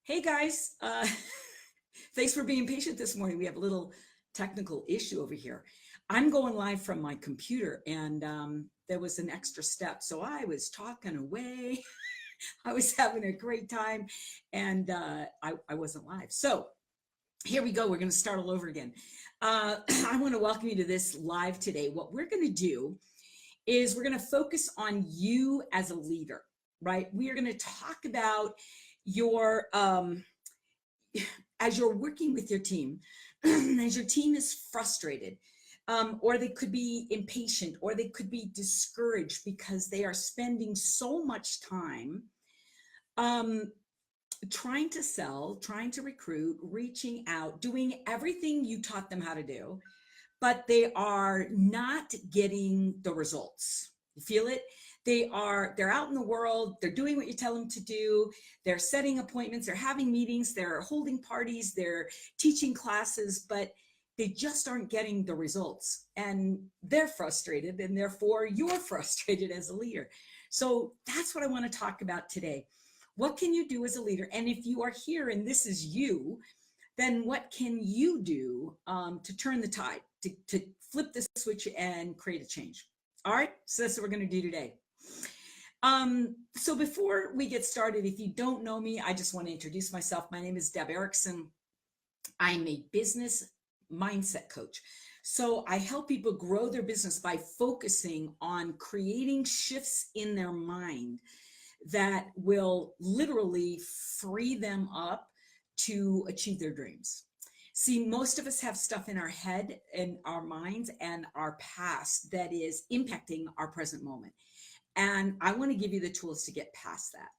Hey guys, thanks for being patient this morning. We have a little technical issue over here. I'm going live from my computer and there was an extra step. So I was talking away. I was having a great time and I wasn't live. So here we go. We're going to start all over again. I want to welcome you to this live today. What we're going to do is we're going to focus on you as a leader, right? We are going to talk about your as you're working with your team, as your team is frustrated, or they could be impatient, or they could be discouraged because they are spending so much time trying to sell, trying to recruit, reaching out, doing everything you taught them how to do, but they are not getting the results. You feel it? They're out in the world, they're doing what you tell them to do, they're setting appointments, they're having meetings, they're holding parties, they're teaching classes, but they just aren't getting the results. And they're frustrated, and therefore you're frustrated as a leader. So that's what I want to talk about today. What can you do as a leader? And if you are here and this is you, then what can you do to turn the tide, to flip the switch and create a change? All right, so that's what we're going to do today. So before we get started, if you don't know me, I just want to introduce myself. My name is Deb Erickson. I'm a business mindset coach. So I help people grow their business by focusing on creating shifts in their mind that will literally free them up to achieve their dreams. See, most of us have stuff in our head and our minds and our past that is impacting our present moment. And I want to give you the tools to get past that.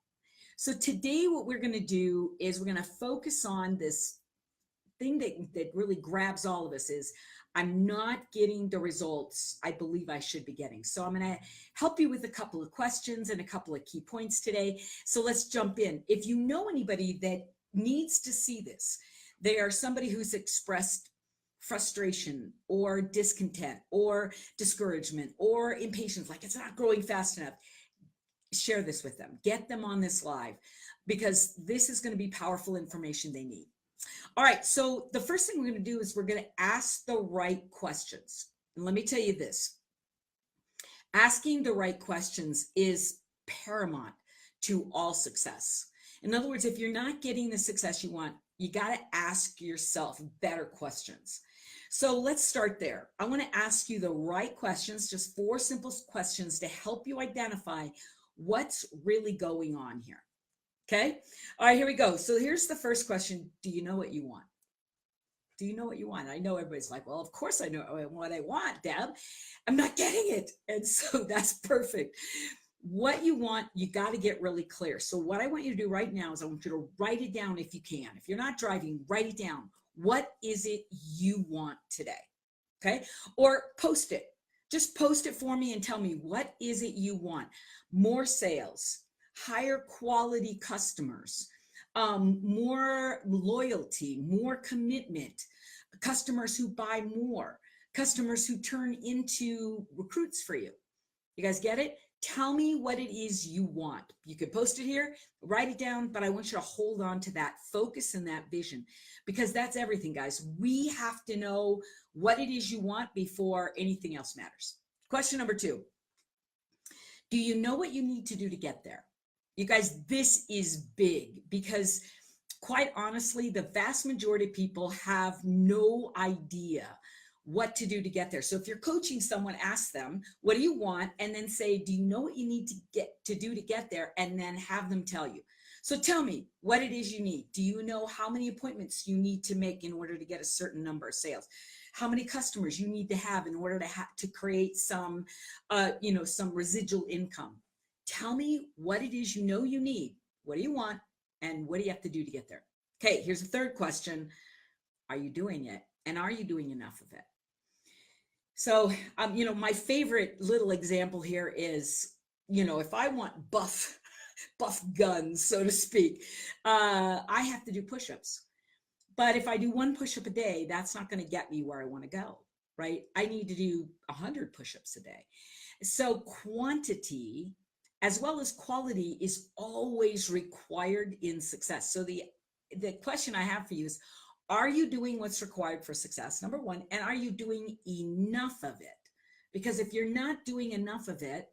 So today what we're going to do is we're going to focus on this thing that really grabs all of us is I'm not getting the results I believe I should be getting. So I'm going to help you with a couple of questions and a couple of key points today. So let's jump in. If you know anybody that needs to see this, they are somebody who's expressed frustration or discontent or discouragement or impatience, like it's not growing fast enough, share this with them. Get them on this live because this is going to be powerful information they need. All right, so the first thing we're going to do is we're going to ask the right questions. And let me tell you this, asking the right questions is paramount to all success. In other words, if you're not getting the success you want, you got to ask yourself better questions. So let's start there. I want to ask you the right questions, just 4 simple questions to help you identify what's really going on here. Okay. All right, here we go. So here's the first question. Do you know what you want? Do you know what you want? I know everybody's like, well, of course I know what I want, Deb. I'm not getting it. And so that's perfect. What you want, you got to get really clear. So what I want you to do right now is I want you to write it down if you can. If you're not driving, write it down. What is it you want today? Okay. Or post it. Just post it for me and tell me, what is it you want? More sales, higher quality customers, more loyalty, more commitment, customers who buy more, customers who turn into recruits for you. You guys get it? Tell me what it is you want. You could post it here, write it down, but I want you to hold on to that focus and that vision because that's everything, guys. We have to know what it is you want before anything else matters. Question number 2. Do you know what you need to do to get there? You guys, this is big because quite honestly, the vast majority of people have no idea what to do to get there. So if you're coaching someone, ask them, what do you want? And then say, do you know what you need to do to get there? And then have them tell you. So tell me what it is you need. Do you know how many appointments you need to make in order to get a certain number of sales? How many customers you need to have in order to create some, some residual income? Tell me what it is you know you need. What do you want? And what do you have to do to get there? Okay, here's the third question. Are you doing it? And are you doing enough of it? So, my favorite little example here is, if I want buff guns, so to speak, I have to do push-ups. But if I do 1 push-up a day, that's not going to get me where I want to go, right? I need to do 100 push-ups a day. So quantity as well as quality is always required in success. So the the question I have for you is, are you doing what's required for success? Number one, and are you doing enough of it? Because if you're not doing enough of it,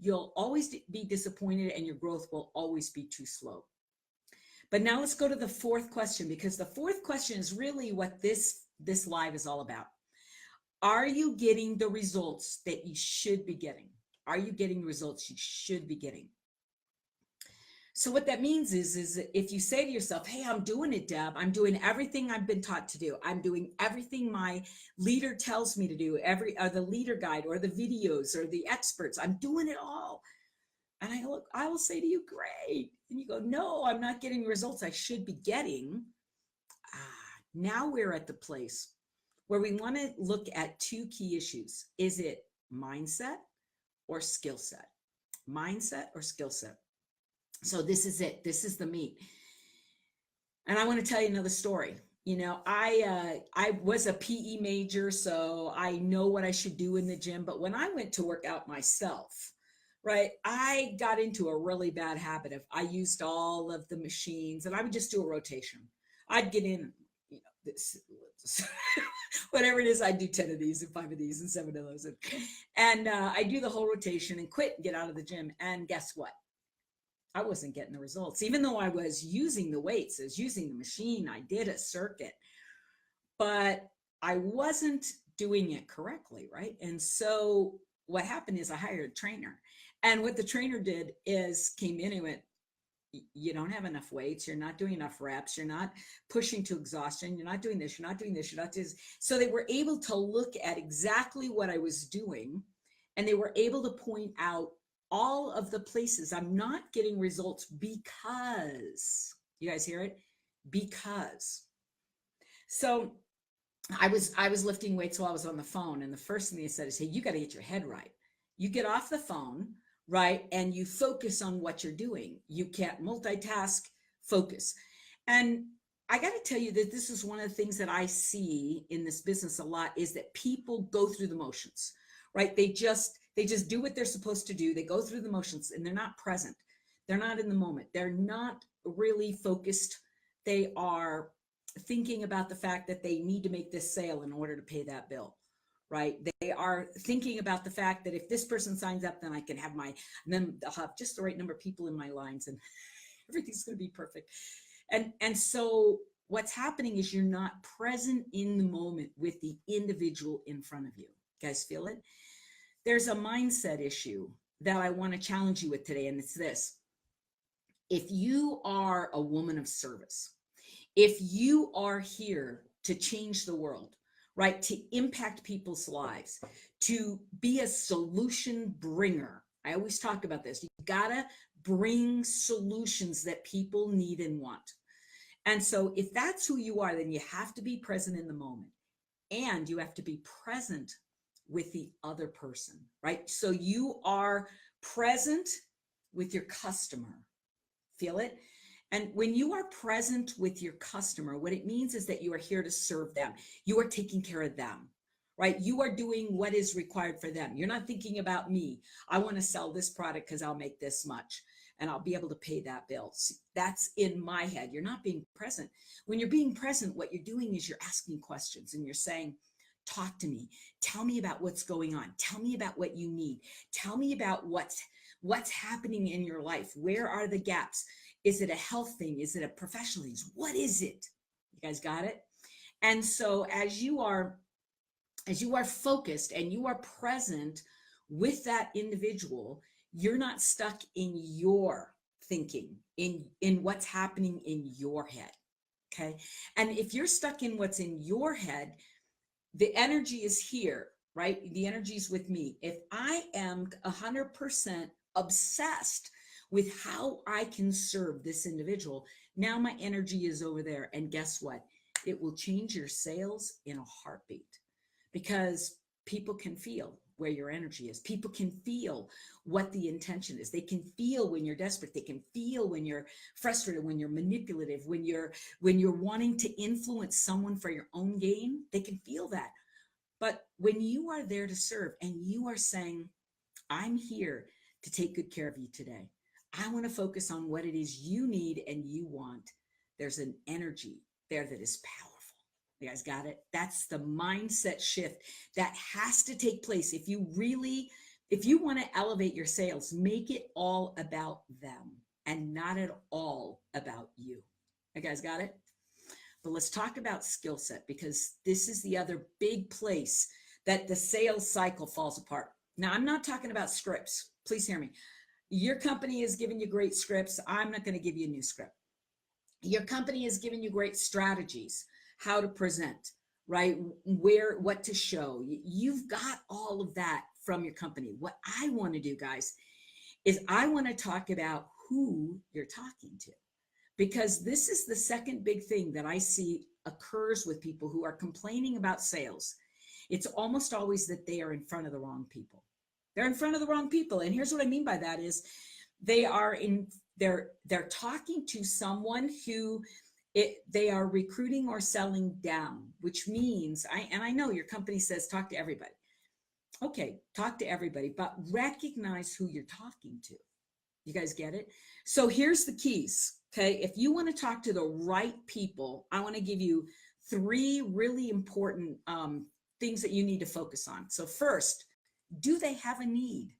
you'll always be disappointed and your growth will always be too slow. But now let's go to the fourth question, because the fourth question is really what this live is all about. Are you getting the results that you should be getting? Are you getting the results you should be getting? So what that means is if you say to yourself, hey, I'm doing it, Deb, I'm doing everything I've been taught to do. I'm doing everything my leader tells me to do, the leader guide or the videos or the experts, I'm doing it all. And I will say to you, great. And you go, no, I'm not getting results I should be getting. Now we're at the place where we want to look at two key issues. Is it mindset or skill set? Mindset or skill set? So this is it. This is the meat. And I want to tell you another story. You know, I was a PE major, so I know what I should do in the gym. But when I went to work out myself, right, I got into a really bad habit of, I used all of the machines and I would just do a rotation. I'd get in, you know, this whatever it is, I'd do 10 of these and 5 of these and 7 of those. And I do the whole rotation and quit and get out of the gym. And guess what? I wasn't getting the results, even though I was using the weights, I was using the machine, I did a circuit, but I wasn't doing it correctly, right? And so what happened is I hired a trainer. And what the trainer did is came in and went, you don't have enough weights, you're not doing enough reps, you're not pushing to exhaustion, you're not doing this, you're not doing this, you're not doing this. So they were able to look at exactly what I was doing, and they were able to point out all of the places I'm not getting results because, you guys hear it? Because. So I was lifting weights while I was on the phone, and the first thing they said is, hey, you got to get your head right. You get off the phone, right, and you focus on what you're doing. You can't multitask, focus. And I got to tell you that this is one of the things that I see in this business a lot, is that people go through the motions, right? They just do what they're supposed to do. They go through the motions and they're not present. They're not in the moment. They're not really focused. They are thinking about the fact that they need to make this sale in order to pay that bill, right? They are thinking about the fact that if this person signs up, then I can have and then I'll have just the right number of people in my lines and everything's going to be perfect. And so what's happening is you're not present in the moment with the individual in front of you. You guys feel it? There's a mindset issue that I want to challenge you with today, and it's this. If you are a woman of service, if you are here to change the world, right, to impact people's lives, to be a solution bringer, I always talk about this. You gotta bring solutions that people need and want. And so if that's who you are, then you have to be present in the moment, and you have to be present with the other person, right? So you are present with your customer. Feel it? And when you are present with your customer, what it means is that you are here to serve them. You are taking care of them, right? You are doing what is required for them. You're not thinking about me. I want to sell this product because I'll make this much and I'll be able to pay that bill. See, that's in my head. You're not being present. When you're being present, what you're doing is you're asking questions and you're saying, talk to me. Tell me about what's going on. Tell me about what you need. Tell me about what's happening in your life. Where are the gaps? Is it a health thing? Is it a professional thing? What is it? You guys got it? And so as you are focused and you are present with that individual, you're not stuck in your thinking, in what's happening in your head. Okay. And if you're stuck in what's in your head, the energy is here, right? The energy is with me. If I am 100% obsessed with how I can serve this individual, now my energy is over there. And guess what? It will change your sales in a heartbeat, because people can feel where your energy is. People can feel what the intention is. They can feel when you're desperate. They can feel when you're frustrated, when you're manipulative, when you're wanting to influence someone for your own gain. They can feel that. But when you are there to serve and you are saying, I'm here to take good care of you today. I want to focus on what it is you need and you want. There's an energy there that is powerful. You guys got it? That's the mindset shift that has to take place. If you want to elevate your sales, make it all about them and not at all about you. You guys got it? But let's talk about skill set, because this is the other big place that the sales cycle falls apart. Now, I'm not talking about scripts. Please hear me. Your company is giving you great scripts. I'm not going to give you a new script. Your company is giving you great strategies, how to present, right? What to show. You've got all of that from your company. What I want to do, guys, is I want to talk about who you're talking to, because this is the second big thing that I see occurs with people who are complaining about sales. It's almost always that they are in front of the wrong people. They're in front of the wrong people. And here's what I mean by that is they're talking to someone who they are recruiting or selling down, which means, I know your company says talk to everybody. Okay, talk to everybody, but recognize who you're talking to. You guys get it? So here's the keys, okay? If you want to talk to the right people, I want to give you 3 really important things that you need to focus on. So first, do they have a need?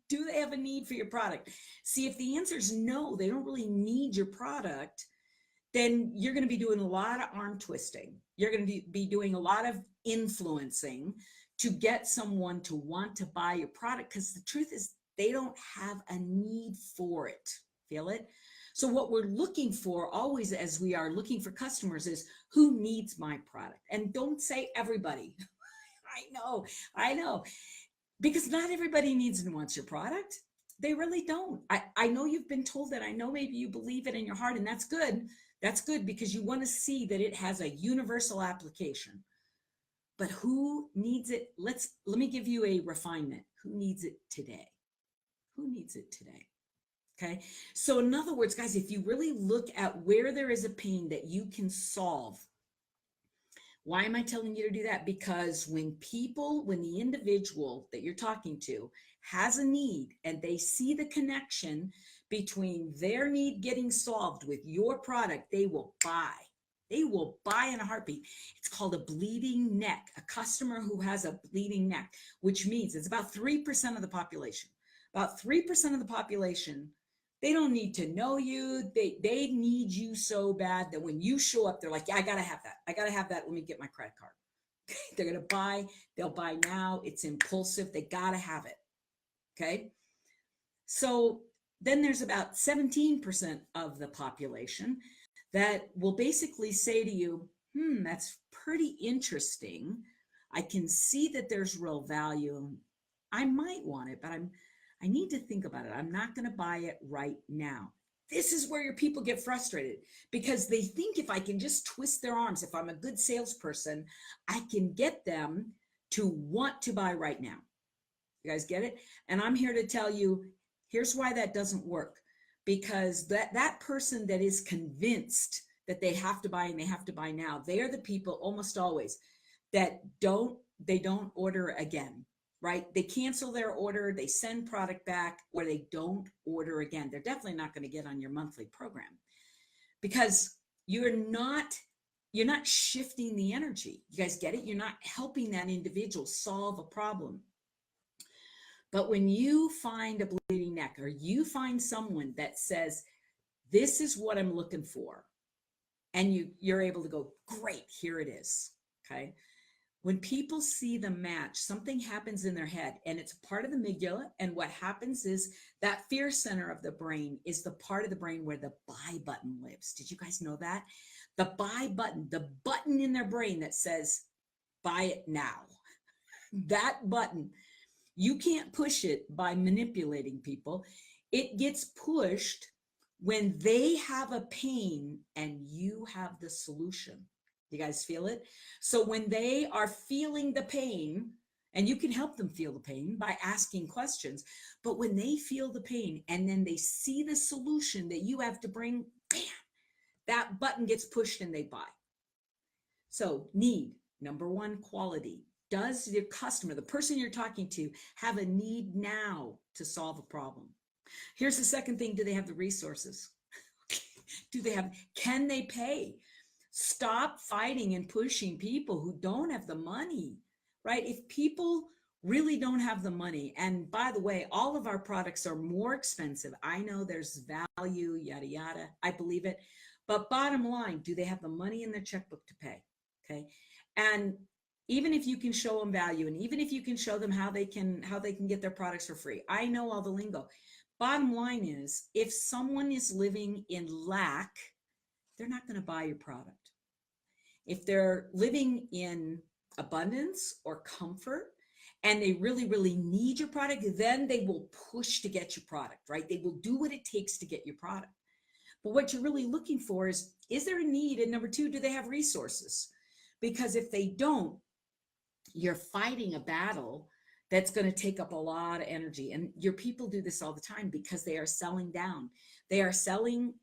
Do they have a need for your product? See, if the answer is no, they don't really need your product, then you're going to be doing a lot of arm twisting. You're going to be doing a lot of influencing to get someone to want to buy your product, because the truth is they don't have a need for it. Feel it? So what we're looking for always as we are looking for customers is who needs my product. And don't say everybody. I know. Because not everybody needs and wants your product. They really don't. I know you've been told that. I know maybe you believe it in your heart, and that's good. That's good, because you want to see that it has a universal application. But who needs it? Let me give you a refinement. Who needs it today? Who needs it today? Okay. So in other words, guys, if you really look at where there is a pain that you can solve, why am I telling you to do that? Because when the individual that you're talking to has a need and they see the connection between their need getting solved with your product, they will buy. They will buy in a heartbeat. It's called a bleeding neck, a customer who has a bleeding neck, which means it's about 3% of the population. About 3% of the population, they don't need to know you. They need you so bad that when you show up, they're like, yeah, I got to have that. I got to have that. Let me get my credit card. They're going to buy. They'll buy now. It's impulsive. They got to have it. Okay. So then there's about 17% of the population that will basically say to you, that's pretty interesting. I can see that there's real value. I might want it, but I need to think about it. I'm not going to buy it right now. This is where your people get frustrated, because they think if I can just twist their arms, if I'm a good salesperson, I can get them to want to buy right now. You guys get it? And I'm here to tell you, here's why that doesn't work. Because that person that is convinced that they have to buy and they have to buy now, they are the people almost always that don't order again. Right? They cancel their order, they send product back, or they don't order again. They're definitely not going to get on your monthly program, because you're not shifting the energy. You guys get it? You're not helping that individual solve a problem. But when you find a bleeding neck, or you find someone that says, this is what I'm looking for, and you're able to go, great, here it is. Okay. When people see the match, something happens in their head, and it's part of the amygdala. And what happens is that fear center of the brain is the part of the brain where the buy button lives. Did you guys know that? The buy button, the button in their brain that says, buy it now. That button, you can't push it by manipulating people. It gets pushed when they have a pain and you have the solution. You guys feel it? So when they are feeling the pain, and you can help them feel the pain by asking questions, but when they feel the pain and then they see the solution that you have to bring, bam, that button gets pushed and they buy. So need, number 1, quality. Does your customer, the person you're talking to, have a need now to solve a problem? Here's the second thing. Do they have the resources? Do they have, can they pay? Stop fighting and pushing people who don't have the money, right? If people really don't have the money, and by the way, all of our products are more expensive. I know there's value, yada, yada. I believe it. But bottom line, do they have the money in their checkbook to pay? Okay. And even if you can show them value, and even if you can show them how they can get their products for free, I know all the lingo. Bottom line is, if someone is living in lack, they're not going to buy your product. If they're living in abundance or comfort and they really, really need your product, then they will push to get your product, right? They will do what it takes to get your product. But what you're really looking for is there a need? And number two, do they have resources? Because if they don't, you're fighting a battle that's going to take up a lot of energy. And your people do this all the time because they are selling down. They are selling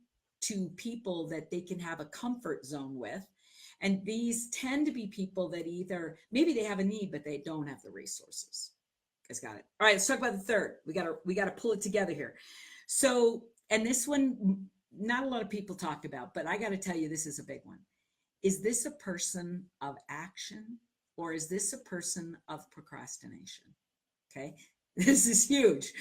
to people that they can have a comfort zone with. And these tend to be people that either, maybe they have a need, but they don't have the resources. You guys got it. All right, let's talk about the third. We got to pull it together here. So, and this one, not a lot of people talk about, but I got to tell you, this is a big one. Is this a person of action, or is this a person of procrastination? Okay. This is huge,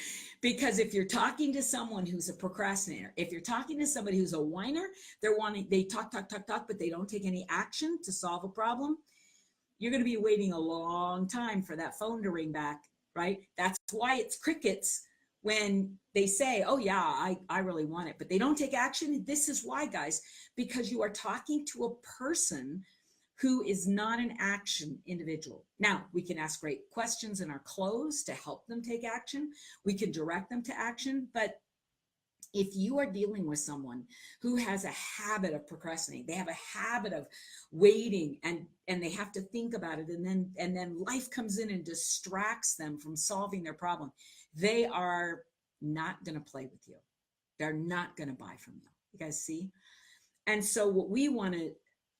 because if you're talking to someone who's a procrastinator, if you're talking to somebody who's a whiner, they talk, but they don't take any action to solve a problem, you're going to be waiting a long time for that phone to ring back, right? That's why it's crickets when they say, oh yeah, I really want it, but they don't take action. This is why, guys, because you are talking to a person who is not an action individual. Now, we can ask great questions in our close to help them take action. We can direct them to action. But if you are dealing with someone who has a habit of procrastinating, they have a habit of waiting, and they have to think about it, and then life comes in and distracts them from solving their problem, they are not going to play with you. They're not going to buy from you. You guys see? And so what we want to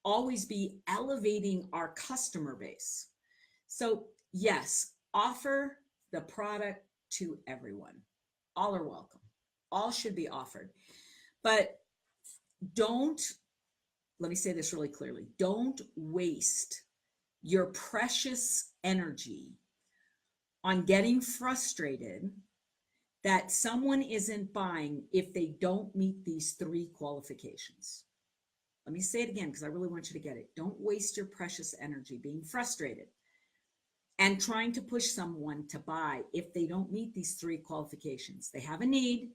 always be elevating our customer base. So yes, offer the product to everyone. All are welcome. All should be offered. But don't, let me say this really clearly, don't waste your precious energy on getting frustrated that someone isn't buying if they don't meet these three qualifications. Let me say it again, because I really want you to get it. Don't waste your precious energy being frustrated and trying to push someone to buy if they don't meet these three qualifications. They have a need,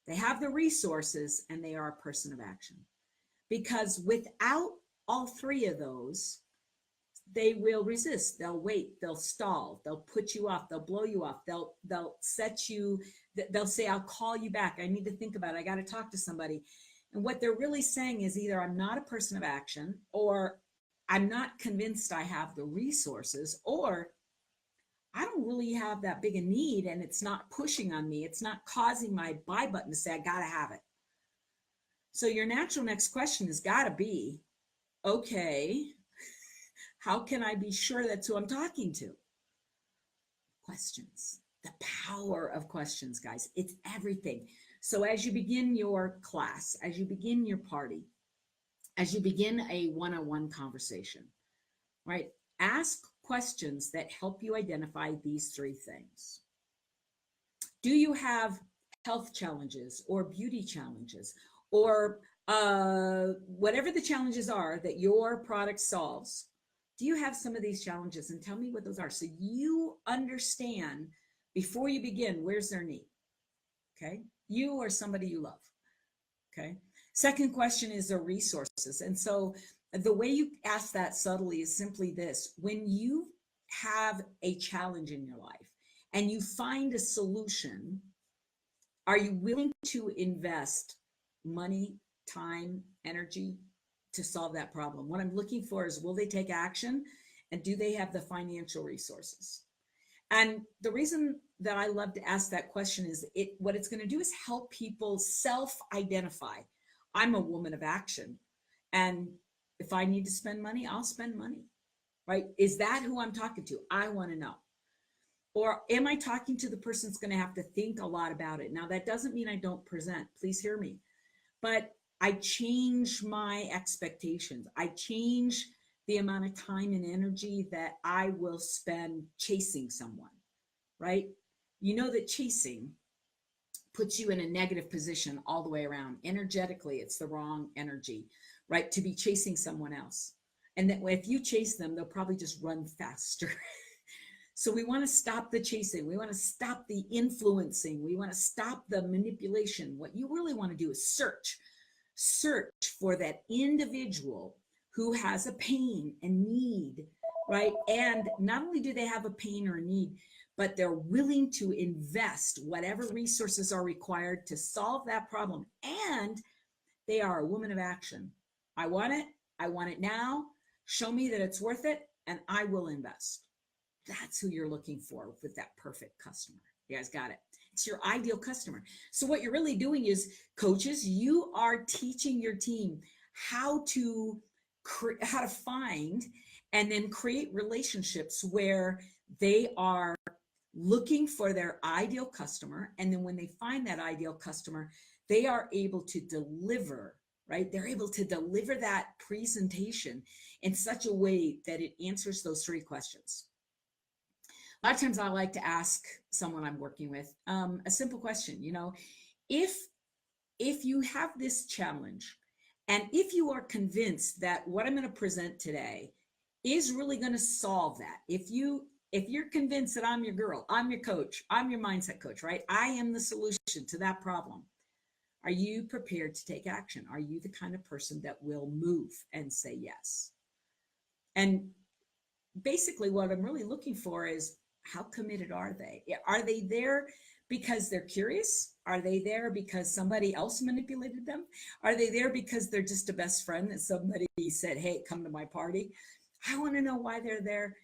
they have the resources, and they are a person of action. Because without all three of those, they will resist. They'll wait. They'll stall. They'll put you off. They'll blow you off. They'll set you. They'll say, "I'll call you back. I need to think about it. I got to talk to somebody." And what they're really saying is either I'm not a person of action, or I'm not convinced I have the resources, or I don't really have that big a need and it's not pushing on me. It's not causing my buy button to say, I got to have it. So your natural next question has got to be, okay, how can I be sure that's who I'm talking to? Questions. The power of questions, guys. It's everything. So as you begin your class, as you begin your party, as you begin a one-on-one conversation, right? Ask questions that help you identify these three things. Do you have health challenges or beauty challenges, or whatever the challenges are that your product solves? Do you have some of these challenges? And tell me what those are, so you understand before you begin, where's their need? Okay. You or somebody you love. Okay. Second question is their resources. And so the way you ask that subtly is simply this: when you have a challenge in your life and you find a solution, are you willing to invest money, time, energy to solve that problem? What I'm looking for is, will they take action, and do they have the financial resources? And the reason that I love to ask that question is what it's going to do is help people self-identify. I'm a woman of action, and if I need to spend money, I'll spend money, right? Is that who I'm talking to? I want to know. Or am I talking to the person that's going to have to think a lot about it? Now, that doesn't mean I don't present. Please hear me. But I change my expectations. I change the amount of time and energy that I will spend chasing someone, right? You know that chasing puts you in a negative position all the way around. Energetically, it's the wrong energy, right? To be chasing someone else. And that if you chase them, they'll probably just run faster. So we want to stop the chasing. We want to stop the influencing. We want to stop the manipulation. What you really want to do is search for that individual who has a pain and need, right? And not only do they have a pain or a need, but they're willing to invest whatever resources are required to solve that problem. And they are a woman of action. I want it. I want it now. Show me that it's worth it, and I will invest. That's who you're looking for with that perfect customer. You guys got it. It's your ideal customer. So what you're really doing is, coaches, you are teaching your team how to find and then create relationships where they are looking for their ideal customer. And then when they find that ideal customer, they are able to deliver, right? They're able to deliver that presentation in such a way that it answers those three questions. A lot of times I like to ask someone I'm working with a simple question. If you have this challenge, and if you are convinced that what I'm going to present today is really going to solve that, if you're convinced that I'm your girl, I'm your coach, I'm your mindset coach, right? I am the solution to that problem. Are you prepared to take action? Are you the kind of person that will move and say yes? And basically what I'm really looking for is, how committed are they? Are they there because they're curious? Are they there because somebody else manipulated them? Are they there because they're just a best friend that somebody said, hey, come to my party? I want to know why they're there.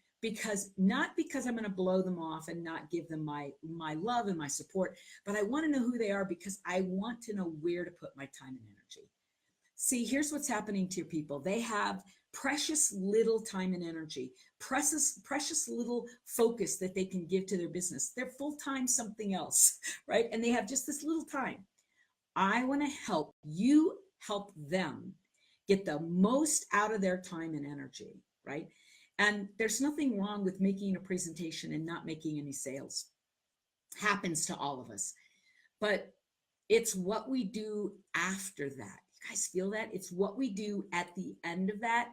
Not because I'm going to blow them off and not give them my love and my support, but I want to know who they are because I want to know where to put my time and energy. See, here's what's happening to your people. They have precious little time and energy, precious little focus that they can give to their business. They're full-time something else, right? And they have just this little time. I want to help you help them get the most out of their time and energy, right? And there's nothing wrong with making a presentation and not making any sales. Happens to all of us. But it's what we do after that. You guys feel that? It's what we do at the end of that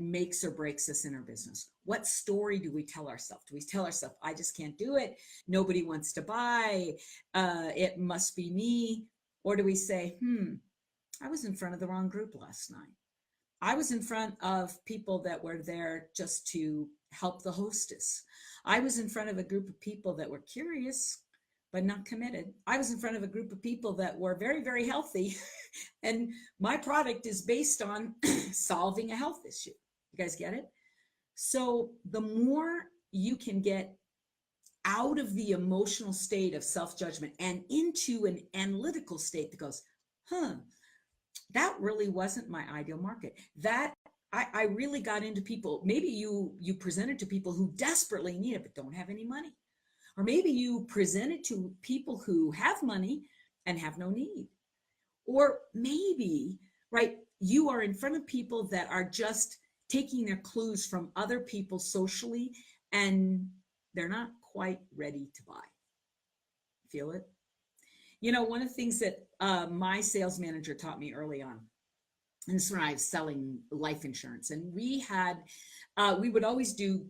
makes or breaks us in our business. What story do we tell ourselves? Do we tell ourselves, I just can't do it, nobody wants to buy, it must be me? Or do we say, I was in front of the wrong group last night. I was in front of people that were there just to help the hostess. I was in front of a group of people that were curious but not committed. I was in front of a group of people that were very, very healthy. And my product is based on solving a health issue. You guys get it? So the more you can get out of the emotional state of self-judgment and into an analytical state that goes, that really wasn't my ideal market. That I really got into people. Maybe you presented to people who desperately need it but don't have any money. Or maybe you present it to people who have money and have no need. Or maybe, right, you are in front of people that are just taking their clues from other people socially and they're not quite ready to buy. Feel it? One of the things that my sales manager taught me early on, and this is when I was selling life insurance, and we would always do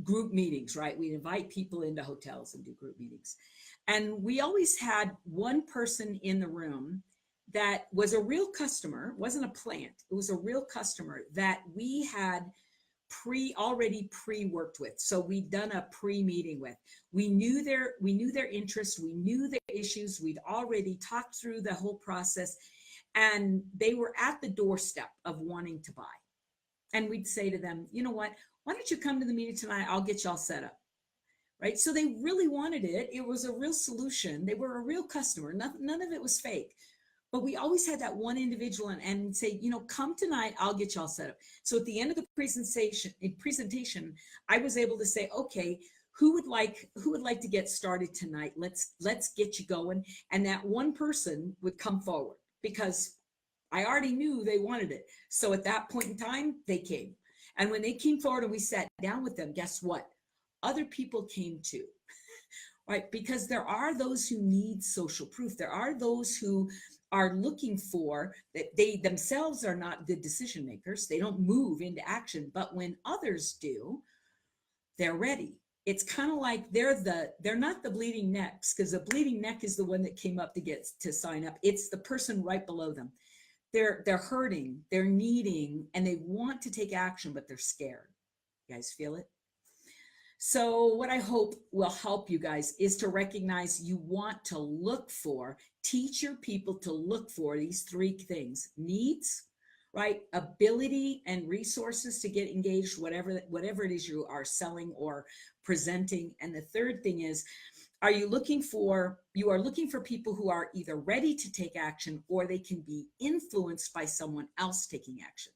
group meetings, right? We'd invite people into hotels and do group meetings. And we always had one person in the room that was a real customer, wasn't a plant. It was a real customer that we had already pre-worked with. So we'd done a pre-meeting with. We knew their interests, we knew their issues, we'd already talked through the whole process, and they were at the doorstep of wanting to buy. And we'd say to them, you know what? Why don't you come to the meeting tonight? I'll get y'all set up, right? So they really wanted it. It was a real solution. They were a real customer. None of it was fake. But we always had that one individual and say, come tonight, I'll get y'all set up. So at the end of the presentation, I was able to say, okay, who would like to get started tonight? Let's get you going. And that one person would come forward because I already knew they wanted it. So at that point in time, they came. And when they came forward and we sat down with them, guess what? Other people came too, right? Because there are those who need social proof. There are those who are looking for that they themselves are not good decision makers. They don't move into action, but when others do, they're ready. It's kind of like they're not the bleeding necks, because the bleeding neck is the one that came up to get to sign up. It's the person right below them. They're hurting, they're needing, and they want to take action, but they're scared. You guys feel it? So, what I hope will help you guys is to recognize you want to look for, teach your people to look for these three things: needs, right? Ability and resources to get engaged, whatever it is you are selling or presenting. And the third thing is, you are looking for people who are either ready to take action or they can be influenced by someone else taking action.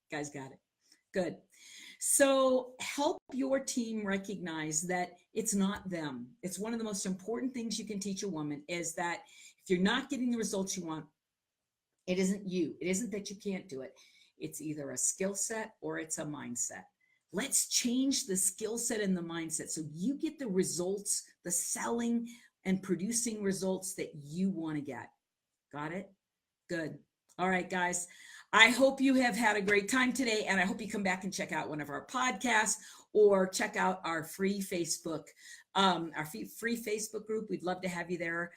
You guys got it? Good. So help your team recognize that it's not them. It's one of the most important things you can teach a woman is that if you're not getting the results you want, it isn't you. It isn't that you can't do it. It's either a skill set or it's a mindset. Let's change the skill set and the mindset so you get the results, the selling and producing results that you want to get. Got it? Good. All right, guys. I hope you have had a great time today, and I hope you come back and check out one of our podcasts or check out our free Facebook, free Facebook group. We'd love to have you there.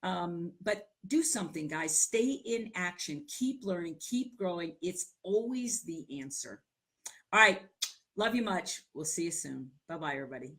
But do something, guys. Stay in action. Keep learning. Keep growing. It's always the answer. All right. Love you much. We'll see you soon. Bye-bye, everybody.